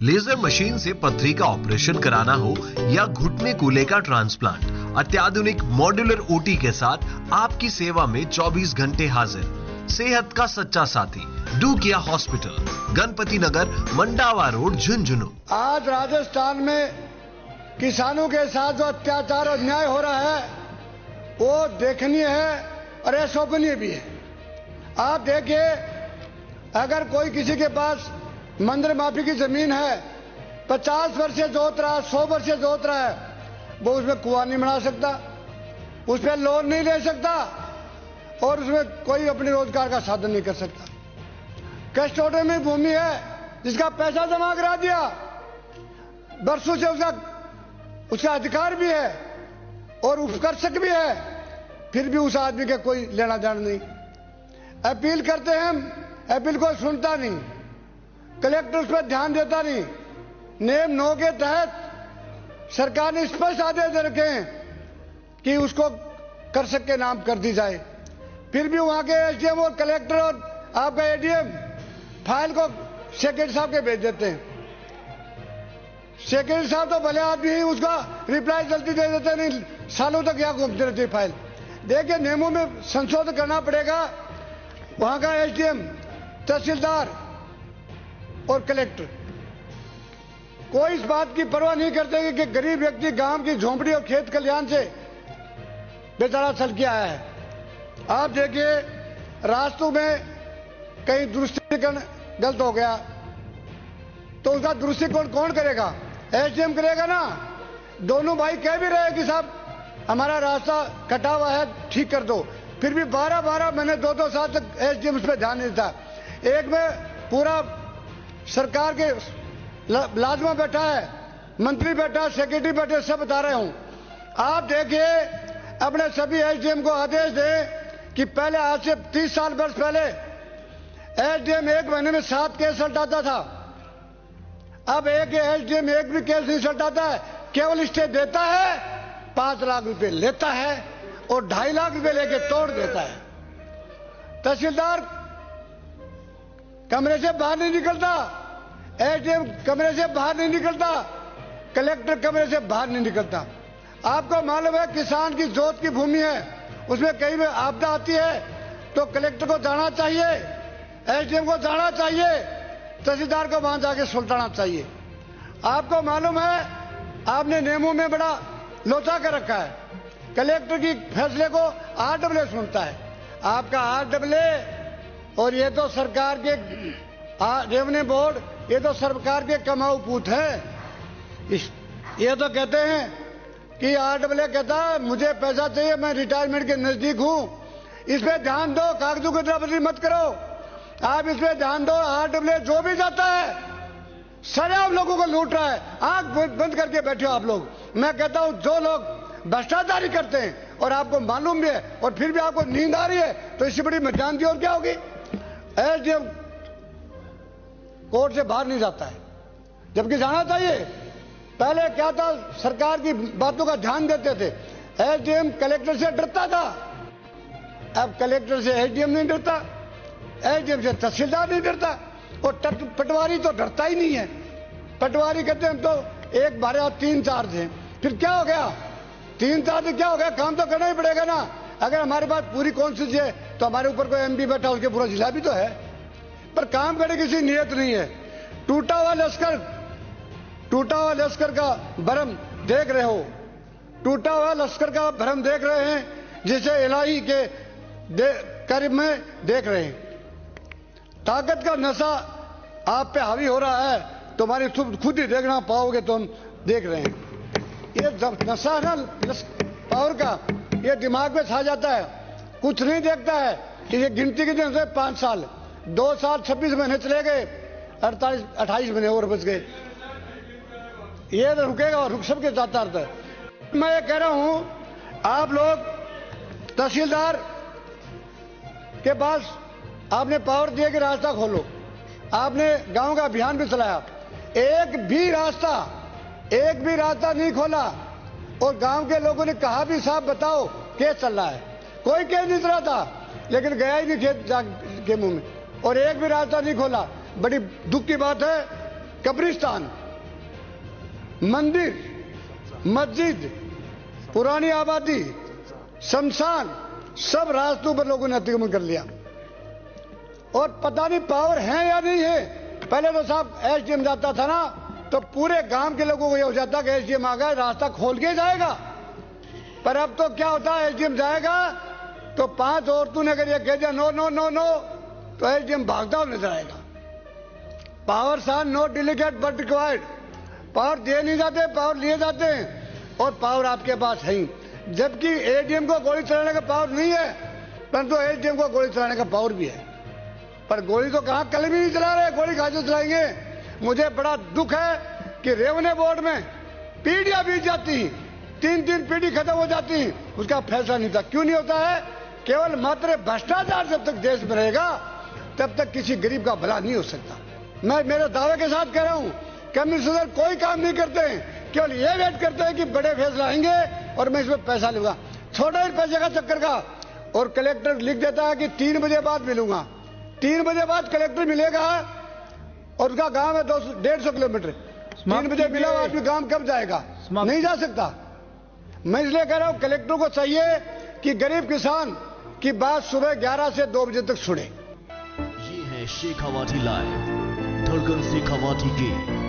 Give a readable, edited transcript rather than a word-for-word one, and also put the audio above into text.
Laser machine से पथरी का ऑपरेशन कराना हो या घुटने कूल्हे का ट्रांसप्लांट, अत्याधुनिक मॉड्यूलर ओटी के साथ आपकी सेवा में 24 घंटे हाजिर। सेहत का सच्चा साथी डू किया हॉस्पिटल, गणपति नगर, मंडावा रोड, झुंझुनू। आज राजस्थान में किसानों के साथ जो अत्याचार और अन्याय हो रहा है वो देखनीय है और अशोभनीय भी है। आप देखिए, अगर कोई किसी के पास मंदिर माफी की जमीन है, 50 वर्ष से जोत रहा है, 100 वर्ष से जोत रहा है, वो उसमें कुआं नहीं बना सकता, उस पर लोन नहीं ले सकता और उसमें कोई अपने रोजगार का साधन नहीं कर सकता। कस्टोडियन में भूमि है जिसका पैसा जमा करा दिया, वर्षों से उसका अधिकार भी है और उपकर्षक भी है, फिर भी उस आदमी का कोई लेना देना नहीं। अपील करते हैं हम, अपील को सुनता नहीं, कलेक्टर उस पर ध्यान देता नहीं। नियम 9 के तहत सरकार ने स्पष्ट आदेश दे रखे हैं कि उसको कर्षक के नाम कर दी जाए, फिर भी वहां के एसडीएम और कलेक्टर और आपका एडीएम फाइल को सेक्रेटरी साहब के भेज देते हैं। सेक्रेटरी साहब तो भले आदमी ही, उसका रिप्लाई जल्दी दे देते, नहीं सालों तक यहाँ घूमती रहती फाइल। देखिए, नियमों में संशोधन करना पड़ेगा। वहां का एसडीएम, तहसीलदार और कलेक्टर कोई इस बात की परवाह नहीं करते कि गरीब व्यक्ति गांव की झोंपड़ी और खेत खलिहान से बेचारा चल के आया है। आप देखिए, रास्तों में कहीं दृष्टिकोण गलत हो गया तो उसका दृष्टिकोण कौन करेगा? एसडीएम करेगा ना। दोनों भाई कह भी रहे कि साहब हमारा रास्ता कटा हुआ है, ठीक कर दो, फिर भी 12 महीने 2 साल तक एसडीएम उस पर ध्यान नहीं देता। एक में पूरा सरकार के लाजमा बैठा है, मंत्री बैठा है, सेक्रेटरी बैठे, सब बता रहे हूं। आप देखिए, अपने सभी एसडीएम को आदेश दें कि पहले, आज से 30 साल वर्ष पहले एसडीएम 1 महीने में 7 केस सल्टाता था। अब एक एसडीएम एक भी केस नहीं सल्टाता है, केवल स्टे देता है, 5 लाख रुपए लेता है और 2.5 लाख रुपए लेके तोड़ देता है। तहसीलदार कमरे से बाहर नहीं निकलता, एसडीएम कमरे से बाहर नहीं निकलता, कलेक्टर कमरे से बाहर नहीं निकलता। आपको मालूम है, किसान की जोत की भूमि है, उसमें कहीं भी आपदा आती है तो कलेक्टर को जाना चाहिए, एसडीएम को जाना चाहिए, तहसीलदार को वहां जाके सुलझाना चाहिए। आपको मालूम है, आपने नियमों में बड़ा लोचा कर रखा है। कलेक्टर की फैसले को आरडब्ल्यू सुनता है, आपका आरडब्ल्यू और ये तो सरकार के रेवन्यू बोर्ड, ये तो सरकार के कमाऊ पूत है। ये तो कहते हैं कि आरडब्ल्यू कहता है मुझे पैसा चाहिए, मैं रिटायरमेंट के नजदीक हूं, इस पे ध्यान दो, कागजों की दराबरी मत करो, आप इस पे ध्यान दो। आरडब्ल्यू जो भी जाता है सारे आप लोगों को लूट रहा है, आंख बंद करके बैठे हो आप लोग। मैं कहता हूं, जो लोग भ्रष्टाचारी करते हैं और आपको मालूम भी है और फिर भी आपको नींद आ रही है, तो इससे बड़ी मजानती और क्या होगी? एसडीएम कोर्ट से बाहर नहीं जाता है, जबकि जाना चाहिए। पहले क्या था, सरकार की बातों का ध्यान देते थे, एसडीएम कलेक्टर से डरता था, अब कलेक्टर से एसडीएम नहीं डरता, एसडीएम से तहसीलदार नहीं डरता और पटवारी तो डरता ही नहीं है। पटवारी कहते हैं हम तो 1 12 3 चार्ज हैं, फिर क्या हो गया? 3 चार्ज क्या हो गया? काम तो करना ही पड़ेगा ना। अगर हमारे पास पूरी कॉन्स्टिट्यूंसी है तो हमारे ऊपर कोई एमपी बैठा, उसके पूरा जिला भी तो है, पर काम करने की किसी नियत नहीं है। टूटा हुआ लश्कर का भरम देख रहे हो, टूटा हुआ लश्कर का भरम देख रहे हैं, जिसे इलाही के करीब में देख रहे हैं। ताकत का नशा आप पे हावी हो रहा है, तुम्हारी खुद ही देखना पाओगे, तो हम देख रहे हैं। ये नशा है ना पावर का, ये दिमाग में छा जाता है, कुछ नहीं देखता है कि ये गिनती के दिन से 5 साल, 2 साल 26 महीने चले गए, 28 महीने और बच गए। ये तो रुकेगा और रुक सबके जाता रहता है। मैं ये कह रहा हूं, आप लोग तहसीलदार के पास आपने पावर दिया कि रास्ता खोलो, आपने गांव का अभियान भी चलाया, एक भी रास्ता नहीं खोला और गांव के लोगों ने कहा भी साहब बताओ केस चल रहा है, कोई केस नहीं चला था, लेकिन गया ही नहीं खेत के मुंह में और एक भी रास्ता नहीं खोला। बड़ी दुख की बात है, कब्रिस्तान, मंदिर, मस्जिद, पुरानी आबादी, शमशान, सब रास्तों पर लोगों ने अतिक्रमण कर लिया। और पता नहीं पावर है या नहीं है। पहले तो साहब एसडीएम जाता था ना तो पूरे गांव के लोगों को यह हो जाता कि एसडीएम आ गया, रास्ता खोल के जाएगा। पर अब तो क्या होता है, एसडीएम जाएगा तो 5 औरतों ने अगर ये कह दिया नो नो नो नो तो एसडीएम भागता हुआ नजर आएगा। Power are not delegate but required. Power दिए नहीं जाते, पावर लिए जाते हैं और पावर आपके पास है ही। जबकि एडीएम को गोली चलाने का पावर नहीं है, परंतु एसडीएम को गोली चलाने का पावर भी है। पर गोली तो कहां, कल भी नहीं चला रहे, गोली कहां से चलाएंगे। मुझे बड़ा दुख है कि रेवन्यू बोर्ड में पीढ़ियां बीत जाती, 3-3 पीढ़ी खत्म हो जाती, उसका फैसला नहीं था। क्यों नहीं होता है? केवल मात्र भ्रष्टाचार जब तक देश में रहेगा तब तक किसी गरीब का भला नहीं हो सकता। मैं मेरे दावे के साथ कह रहा हूं, कमिश्नर कोई काम नहीं करते हैं, केवल ये वेट करते हैं कि बड़े फैसला आएंगे और मैं इसमें पैसा लूंगा। छोटा ही पैसे का चक्कर का। और कलेक्टर लिख देता है कि 3 बजे बाद मिलूंगा। 3 बजे बाद कलेक्टर मिलेगा और उसका गांव है 150 किलोमीटर। 3 बजे मिला आदमी गांव कब जाएगा? नहीं जा सकता। मैं इसलिए कह रहा हूं कलेक्टर को चाहिए कि गरीब किसान की बात सुबह 11 से 2 बजे तक सुने। ये है शेखावाटी लाइव, धड़कन शेखावाटी की।